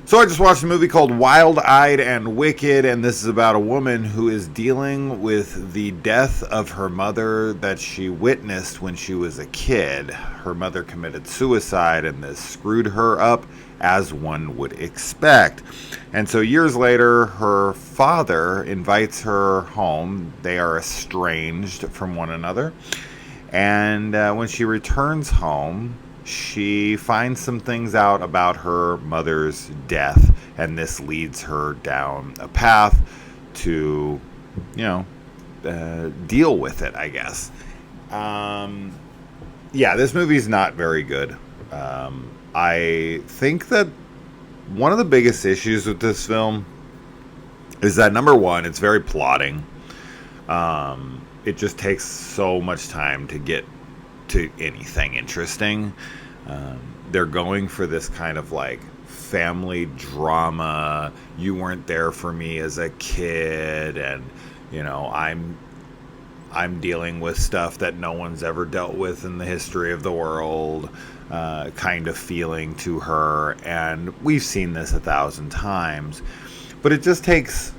So I just watched a movie called Wild-Eyed and Wicked, and this is about a woman who is dealing with the death of her mother that she witnessed when she was a kid. Her mother committed suicide, and this screwed her up, as one would expect. And so years later, her father invites her home. They are estranged from one another. And when she returns home, she finds some things out about her mother's death, and this leads her down a path to, deal with it, I guess. This movie's not very good. I think that one of the biggest issues with this film is that, number one, it's very plotting. It just takes so much time to get to anything interesting. They're going for this kind of like family drama. You weren't there for me as a kid, and I'm dealing with stuff that no one's ever dealt with in the history of the world, kind of feeling to her. And we've seen this 1,000 times, but it just takes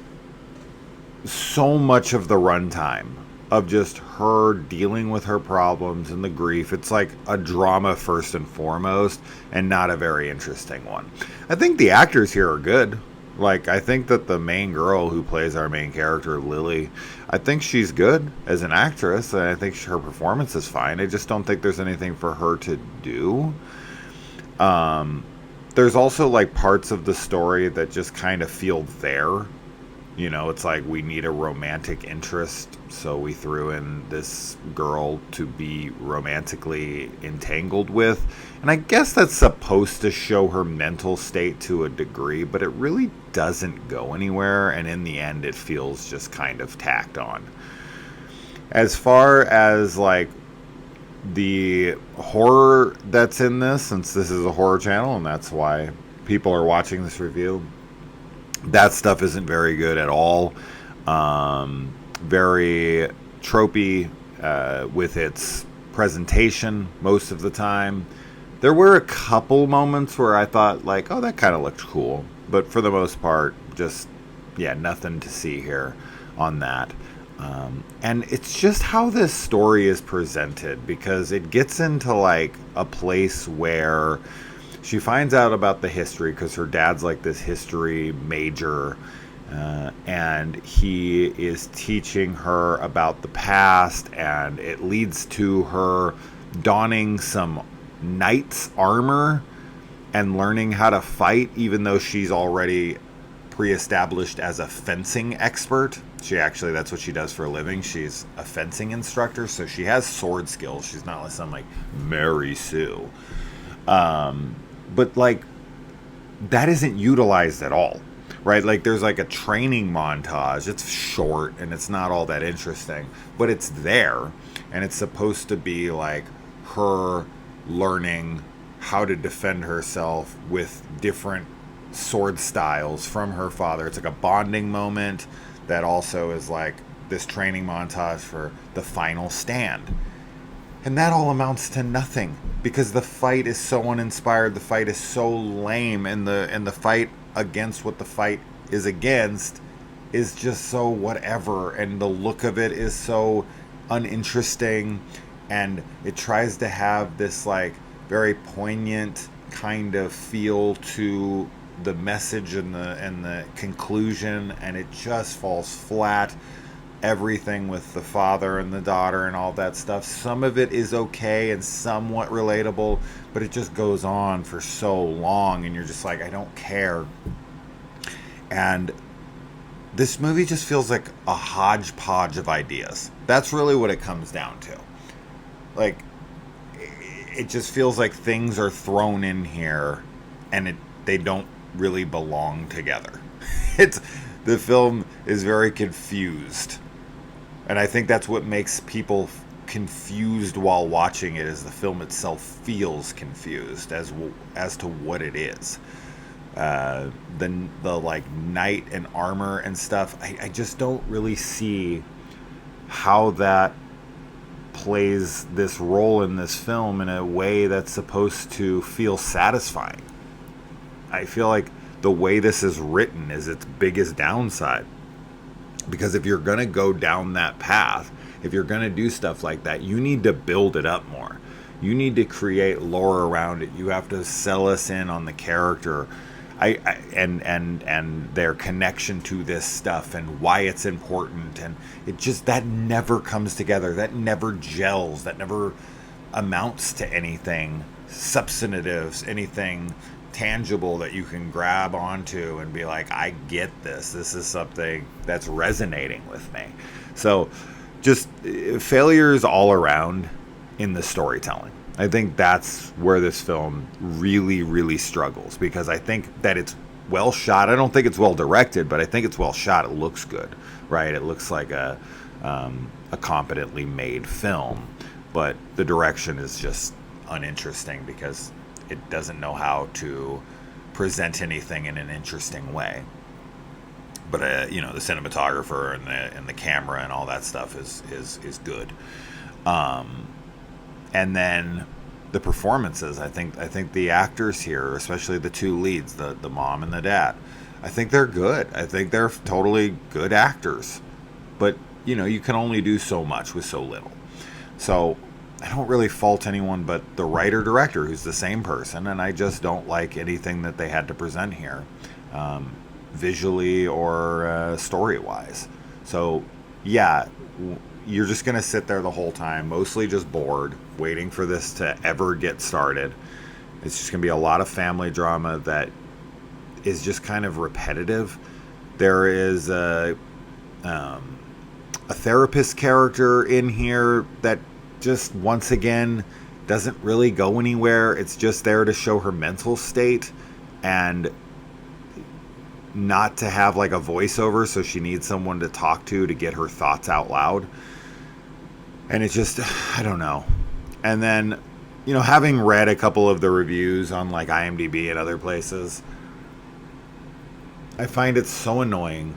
so much of the runtime of just her dealing with her problems and the grief. It's like a drama first and foremost, and not a very interesting one. I think the actors here are good. Like, I think that the main girl who plays our main character, Lily, I think she's good as an actress, and I think her performance is fine. I just don't think there's anything for her to do. There's also like parts of the story that just kind of feel there. It's like we need a romantic interest, so we threw in this girl to be romantically entangled with. And I guess that's supposed to show her mental state to a degree, but it really doesn't go anywhere, and in the end it feels just kind of tacked on. As far as like the horror that's in this, since this is a horror channel and that's why people are watching this review, that stuff isn't very good at all. Very tropey with its presentation most of the time. There were a couple moments where I thought like, oh, that kind of looked cool. But for the most part, just, nothing to see here on that. And it's just how this story is presented, because it gets into like a place where she finds out about the history because her dad's like this history major, and he is teaching her about the past, and it leads to her donning some knight's armor and learning how to fight, even though she's already pre-established as a fencing expert. That's what she does for a living. She's a fencing instructor, so she has sword skills. She's not like some like Mary Sue. But like, that isn't utilized at all, right? Like, there's like a training montage. It's short and it's not all that interesting, but it's there, and it's supposed to be like her learning how to defend herself with different sword styles from her father. It's like a bonding moment that also is like this training montage for the final stand. And that all amounts to nothing, because the fight is so uninspired, the fight is so lame, and the fight against what the fight is against is just so whatever, and the look of it is so uninteresting, and it tries to have this like very poignant kind of feel to the message and the conclusion, and it just falls flat. Everything with the father and the daughter and all that stuff, some of it is okay and somewhat relatable, but it just goes on for so long, and you're just like, I don't care. And this movie just feels like a hodgepodge of ideas. That's really what it comes down to. Like, it just feels like things are thrown in here, and they don't really belong together. The film is very confused. And I think that's what makes people confused while watching it, is the film itself feels confused as to what it is. The like knight and armor and stuff, I just don't really see how that plays this role in this film in a way that's supposed to feel satisfying. I feel like the way this is written is its biggest downside. Because if you're going to go down that path, if you're going to do stuff like that, you need to build it up more. You need to create lore around it. You have to sell us in on the character and their connection to this stuff and why it's important. And it just, that never comes together. That never gels. That never amounts to anything substantive, anything tangible that you can grab onto and be like, I get this. This is something that's resonating with me. So just failures all around in the storytelling. I think that's where this film really, really struggles, because I think that it's well shot. I don't think it's well directed, but I think it's well shot. It looks good, right? It looks like a competently made film, but the direction is just uninteresting because it doesn't know how to present anything in an interesting way. But the cinematographer and the camera and all that stuff is good. And then the performances, I think the actors here, especially the two leads, the mom and the dad, I think they're good. I think they're totally good actors. But, you can only do so much with so little. So I don't really fault anyone but the writer-director, who's the same person, and I just don't like anything that they had to present here, visually or story-wise. So, yeah, you're just going to sit there the whole time, mostly just bored, waiting for this to ever get started. It's just going to be a lot of family drama that is just kind of repetitive. There is a therapist character in here that just, once again, doesn't really go anywhere. It's just there to show her mental state and not to have like a voiceover, so she needs someone to talk to get her thoughts out loud. And it's just, I don't know. And then, having read a couple of the reviews on like IMDb and other places, I find it so annoying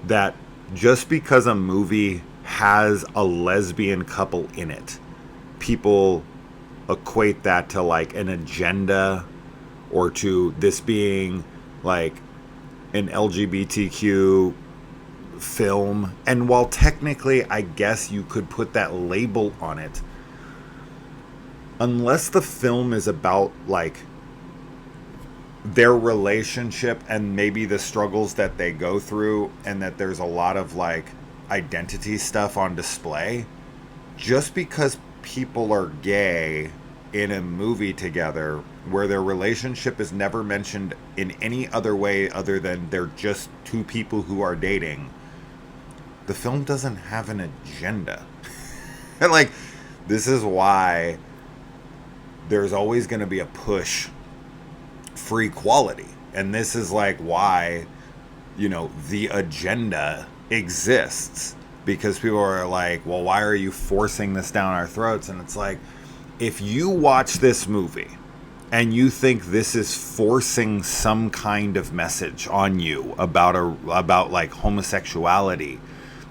that just because a movie has a lesbian couple in it, people equate that to like an agenda, or to this being like an LGBTQ film. And while technically I guess you could put that label on it, unless the film is about like their relationship and maybe the struggles that they go through, and that there's a lot of like identity stuff on display, just because people are gay in a movie together where their relationship is never mentioned in any other way other than they're just two people who are dating, the film doesn't have an agenda. And like, this is why there's always going to be a push for equality. And this is like why, the agenda exists, because people are like, well, why are you forcing this down our throats? And it's like, if you watch this movie and you think this is forcing some kind of message on you about like homosexuality,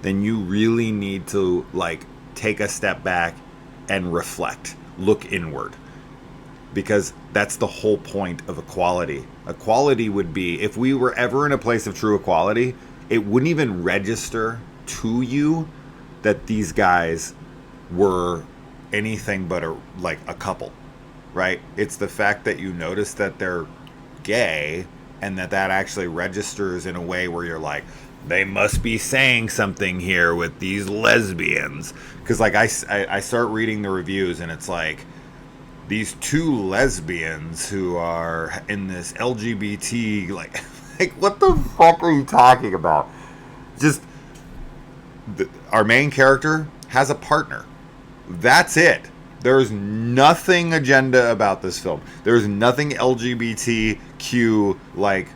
then you really need to like take a step back and reflect, look inward, because that's the whole point of equality. Equality would be, if we were ever in a place of true equality, it wouldn't even register to you that these guys were anything but a couple, right? It's the fact that you notice that they're gay, and that actually registers in a way where you're like, they must be saying something here with these lesbians. Because like I start reading the reviews, and it's like, these two lesbians who are in this LGBT, like what the fuck are you talking about? Just, our main character has a partner. That's it. There's nothing agenda about this film. There's nothing LGBTQ like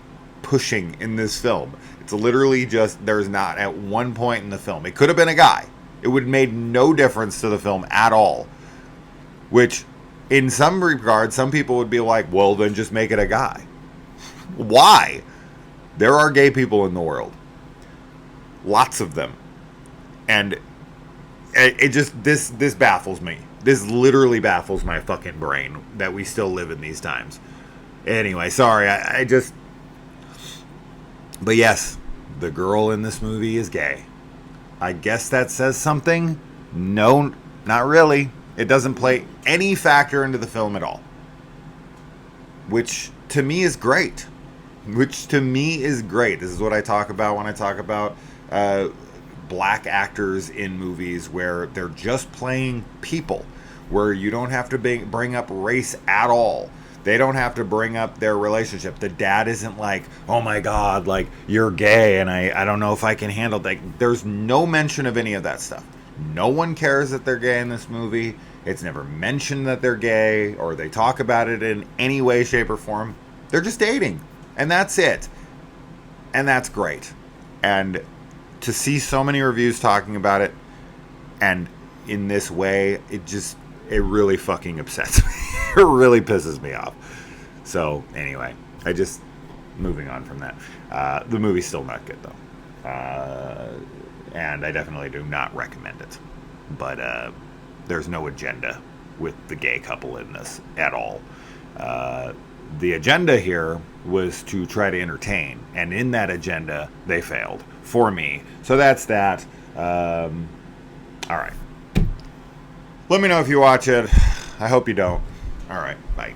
pushing in this film. It's literally just, there's not at one point in the film. It could have been a guy. It would have made no difference to the film at all. Which, in some regard, some people would be like, well, then just make it a guy. Why? There are gay people in the world. Lots of them. And it just, this baffles me. This literally baffles my fucking brain that we still live in these times. Anyway, sorry, I just, But yes, the girl in this movie is gay. I guess that says something. No, not really. It doesn't play any factor into the film at all. Which to me is great. Which to me is great. This is what I talk about when I talk about black actors in movies where they're just playing people, where you don't have to bring up race at all. They don't have to bring up their relationship. The dad isn't like, oh my God, like, you're gay and I don't know if I can handle that. There's no mention of any of that stuff. No one cares that they're gay in this movie. It's never mentioned that they're gay or they talk about it in any way, shape, or form. They're just dating. And that's it. And that's great. And to see so many reviews talking about it and in this way, it really fucking upsets me. It really pisses me off. So anyway, moving on from that. The movie's still not good though. And I definitely do not recommend it. But there's no agenda with the gay couple in this at all. The agenda here was to try to entertain, and in that agenda, they failed for me. So that's that. All right. Let me know if you watch it. I hope you don't. All right. Bye.